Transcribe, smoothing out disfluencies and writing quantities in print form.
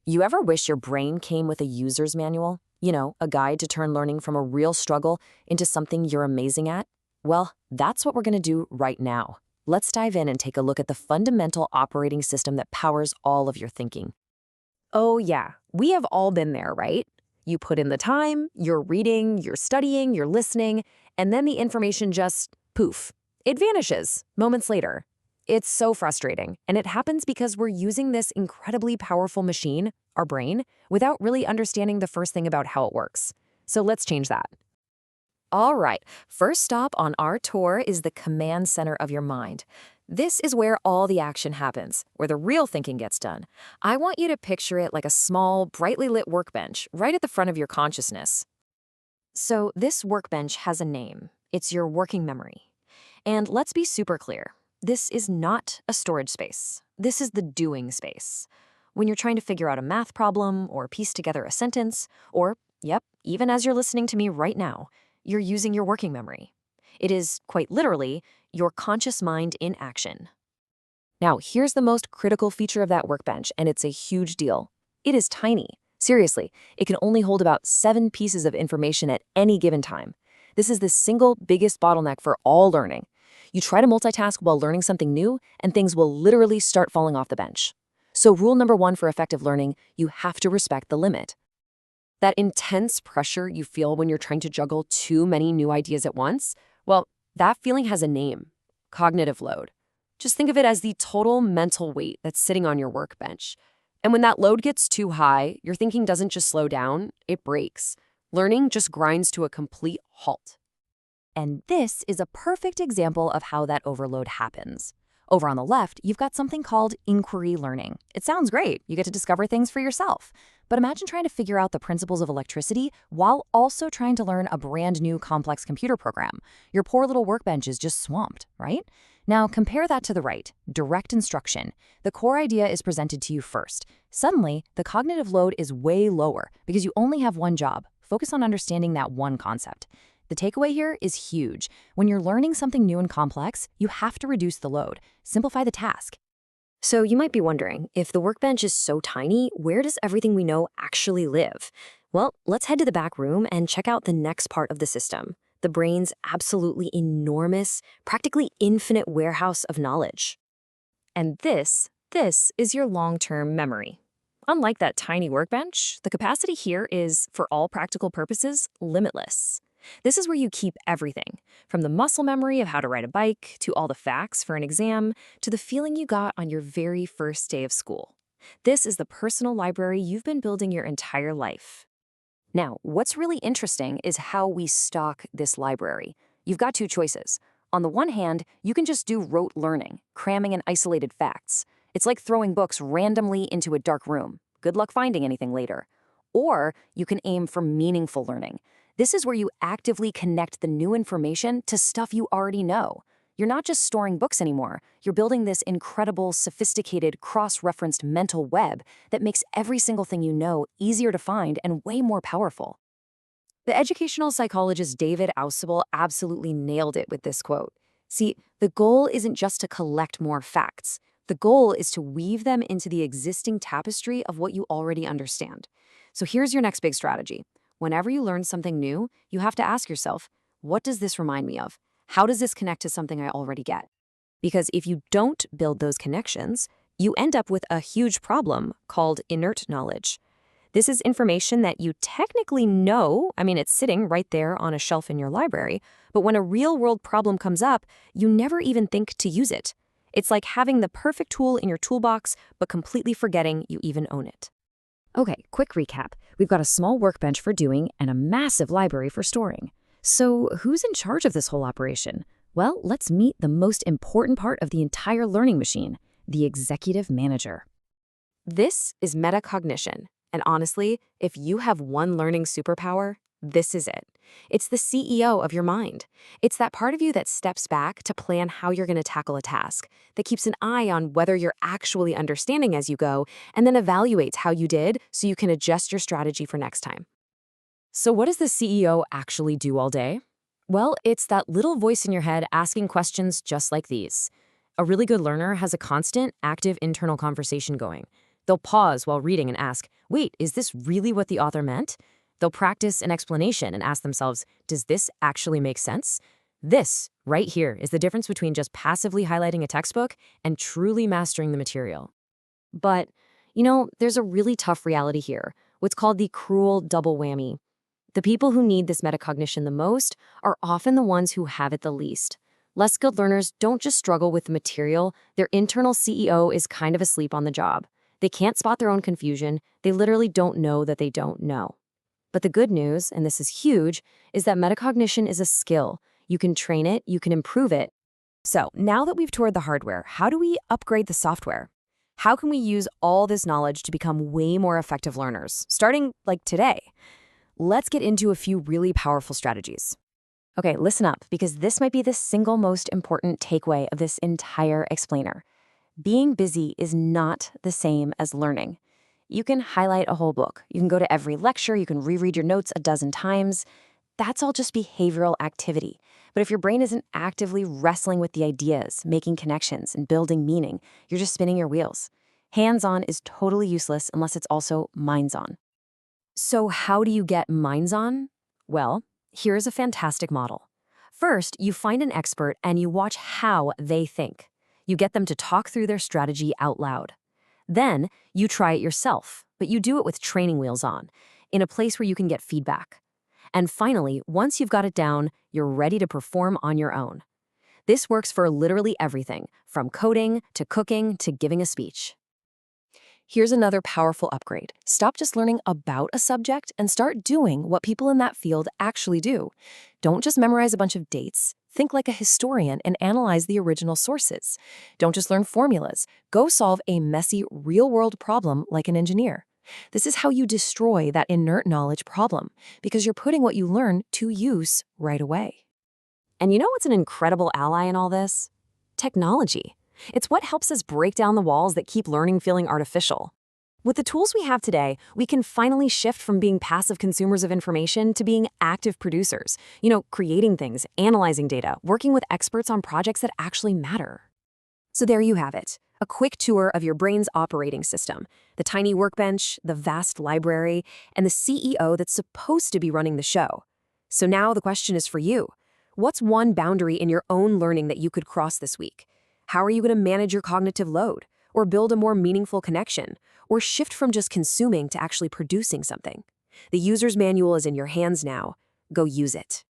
You ever wish your brain came with a user's manual? A guide to turn learning from a real struggle into something you're amazing at? Well, that's what we're going to do right now. Let's dive in and take a look at the fundamental operating system that powers all of your thinking. Oh, yeah, we have all been there, right? You put in the time, you're reading, you're studying, you're listening, and then the information just poof. It vanishes moments later. It's so frustrating, and it happens because we're using this incredibly powerful machine, our brain, without really understanding the first thing about how it works. So let's change that. All right, first stop on our tour is the command center of your mind. This is where all the action happens, where the real thinking gets done. I want you to picture it like a small, brightly lit workbench right at the front of your consciousness. So this workbench has a name. It's your working memory. And let's be super clear. This is not a storage space. This is the doing space. When you're trying to figure out a math problem or piece together a sentence, or, even as you're listening to me right now, you're using your working memory. It is, quite literally, your conscious mind in action. Now, here's the most critical feature of that workbench, and it's a huge deal. It is tiny. Seriously, it can only hold about 7 pieces of information at any given time. This is the single biggest bottleneck for all learning. You try to multitask while learning something new, and things will literally start falling off the bench. So rule number 1 for effective learning, you have to respect the limit. That intense pressure you feel when you're trying to juggle too many new ideas at once, well, that feeling has a name: cognitive load. Just think of it as the total mental weight that's sitting on your workbench. And when that load gets too high, your thinking doesn't just slow down, it breaks. Learning just grinds to a complete halt. And this is a perfect example of how that overload happens. Over on the left, you've got something called inquiry learning. It sounds great. You get to discover things for yourself. But imagine trying to figure out the principles of electricity while also trying to learn a brand new complex computer program. Your poor little workbench is just swamped, right? Now compare that to the right, direct instruction. The core idea is presented to you first. Suddenly, the cognitive load is way lower because you only have one job. Focus on understanding that one concept. The takeaway here is huge. When you're learning something new and complex, you have to reduce the load, simplify the task. So you might be wondering, if the workbench is so tiny, where does everything we know actually live? Well, let's head to the back room and check out the next part of the system, the brain's absolutely enormous, practically infinite warehouse of knowledge. And this is your long-term memory. Unlike that tiny workbench, the capacity here is, for all practical purposes, limitless. This is where you keep everything, from the muscle memory of how to ride a bike, to all the facts for an exam, to the feeling you got on your very first day of school. This is the personal library you've been building your entire life. Now, what's really interesting is how we stock this library. You've got 2 choices. On the one hand, you can just do rote learning, cramming in isolated facts. It's like throwing books randomly into a dark room. Good luck finding anything later. Or you can aim for meaningful learning. This is where you actively connect the new information to stuff you already know. You're not just storing books anymore. You're building this incredible, sophisticated, cross-referenced mental web that makes every single thing you know easier to find and way more powerful. The educational psychologist David Ausubel absolutely nailed it with this quote. See, the goal isn't just to collect more facts. The goal is to weave them into the existing tapestry of what you already understand. So here's your next big strategy. Whenever you learn something new, you have to ask yourself, what does this remind me of? How does this connect to something I already get? Because if you don't build those connections, you end up with a huge problem called inert knowledge. This is information that you technically know. It's sitting right there on a shelf in your library, but when a real-world problem comes up, you never even think to use it. It's like having the perfect tool in your toolbox, but completely forgetting you even own it. Okay, quick recap. We've got a small workbench for doing and a massive library for storing. So who's in charge of this whole operation? Well, let's meet the most important part of the entire learning machine, the executive manager. This is metacognition. And honestly, if you have one learning superpower, this is it. It's the CEO of your mind. It's that part of you that steps back to plan how you're going to tackle a task, that keeps an eye on whether you're actually understanding as you go, and then evaluates how you did so you can adjust your strategy for next time. So what does the CEO actually do all day? Well, it's that little voice in your head asking questions just like these. A really good learner has a constant, active internal conversation going. They'll pause while reading and ask, wait, is this really what the author meant? They'll practice an explanation and ask themselves, does this actually make sense? This, right here, is the difference between just passively highlighting a textbook and truly mastering the material. But, there's a really tough reality here, what's called the cruel double whammy. The people who need this metacognition the most are often the ones who have it the least. Less skilled learners don't just struggle with the material, their internal CEO is kind of asleep on the job. They can't spot their own confusion, they literally don't know that they don't know. But the good news, and this is huge, is that metacognition is a skill. You can train it, you can improve it. So, now that we've toured the hardware, how do we upgrade the software? How can we use all this knowledge to become way more effective learners, starting like today? Let's get into a few really powerful strategies. Okay, listen up, because this might be the single most important takeaway of this entire explainer. Being busy is not the same as learning. You can highlight a whole book. You can go to every lecture. You can reread your notes a dozen times. That's all just behavioral activity. But if your brain isn't actively wrestling with the ideas, making connections, and building meaning, you're just spinning your wheels. Hands-on is totally useless unless it's also minds-on. So how do you get minds-on? Well, here's a fantastic model. First, you find an expert and you watch how they think. You get them to talk through their strategy out loud. Then, you try it yourself, but you do it with training wheels on, in a place where you can get feedback. And finally, once you've got it down, you're ready to perform on your own. This works for literally everything, from coding to cooking to giving a speech. Here's another powerful upgrade. Stop just learning about a subject and start doing what people in that field actually do. Don't just memorize a bunch of dates. Think like a historian and analyze the original sources. Don't just learn formulas. Go solve a messy, real-world problem like an engineer. This is how you destroy that inert knowledge problem, because you're putting what you learn to use right away. And you know what's an incredible ally in all this? Technology. It's what helps us break down the walls that keep learning feeling artificial. With the tools we have today, we can finally shift from being passive consumers of information to being active producers. Creating things, analyzing data, working with experts on projects that actually matter. So there you have it, a quick tour of your brain's operating system, the tiny workbench, the vast library, and the CEO that's supposed to be running the show. So now the question is for you. What's one boundary in your own learning that you could cross this week? How are you going to manage your cognitive load, or build a more meaningful connection, or shift from just consuming to actually producing something? The user's manual is in your hands now. Go use it.